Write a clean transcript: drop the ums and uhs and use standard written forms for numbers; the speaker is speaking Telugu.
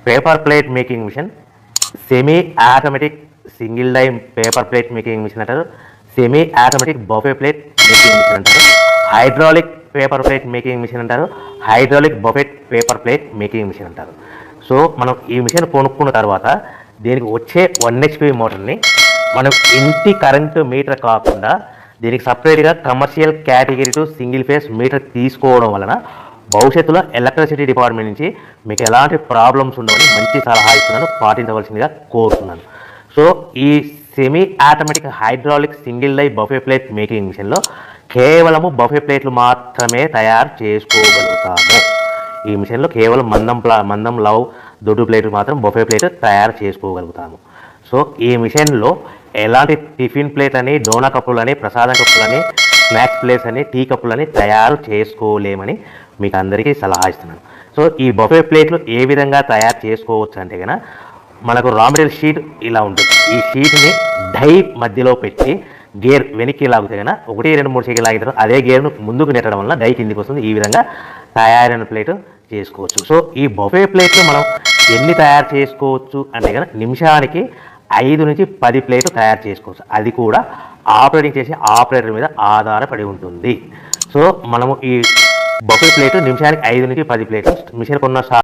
Paper plate making machine, semi automatic single die paper plate making machine అంటారు, semi automatic buffet plate making machine అంటారు, hydraulic paper plate making machine అంటారు, hydraulic buffet paper plate making machine అంటారు. సో మనం ఈ మిషన్ కొనుక్కున్న తర్వాత దీనికి వచ్చే 1 HP మోటార్ని మనం ఇంటి కరెంటు మీటర్ కాకుండా దీనికి సపరేట్గా commercial category to single phase metre తీసుకోవడం వలన భవిష్యత్తులో ఎలక్ట్రిసిటీ డిపార్ట్మెంట్ నుంచి మీకు ఎలాంటి ప్రాబ్లమ్స్ ఉండవని మంచి సలహా ఇస్తున్నాను, పాటించవలసిందిగా కోరుతున్నాను. సో ఈ semi automatic hydraulic single die buffet plate making మిషన్లో కేవలము బఫే ప్లేట్లు మాత్రమే తయారు చేసుకోగలుగుతాము. ఈ మిషన్లో కేవలం మందం లవ్ దొడ్డు ప్లేట్లు మాత్రం బఫే ప్లేట్ తయారు చేసుకోగలుగుతాము. సో ఈ మిషన్లో ఎలాంటి టిఫిన్ ప్లేట్లని, డోనా కప్పులని, ప్రసాదం కప్పులని, స్నాక్స్ ప్లేట్స్ అని, టీ కప్పులని తయారు చేసుకోలేమని మీకు అందరికీ సలహా ఇస్తున్నాను. సో ఈ బఫే ప్లేట్లు ఏ విధంగా తయారు చేసుకోవచ్చు అంటే కనుక మనకు రా మెటీరియల్ షీట్ ఇలా ఉంటుంది. ఈ షీట్ని డై మధ్యలో పెట్టి గేర్ వెనక్కి లాగితే కనుక 1, 2, 3 సెకండ్లు లాగిన తర్వాత అదే గేర్ను ముందుకు నెట్టడం వల్ల డై కిందికి వస్తుంది. ఈ విధంగా తయారైన ప్లేట్ చేసుకోవచ్చు. సో ఈ బఫే ప్లేట్లు మనం ఎన్ని తయారు చేసుకోవచ్చు అంటే కనుక నిమిషానికి 5 నుంచి 10 ప్లేట్లు తయారు చేసుకోవచ్చు. అది కూడా ఆపరేటింగ్ చేసే ఆపరేటర్ మీద ఆధారపడి ఉంటుంది. సో మనము ఈ బఫే ప్లేట్ నిమిషానికి 5 నుంచి 10 ప్లేట్లు మిషన్ కొన్న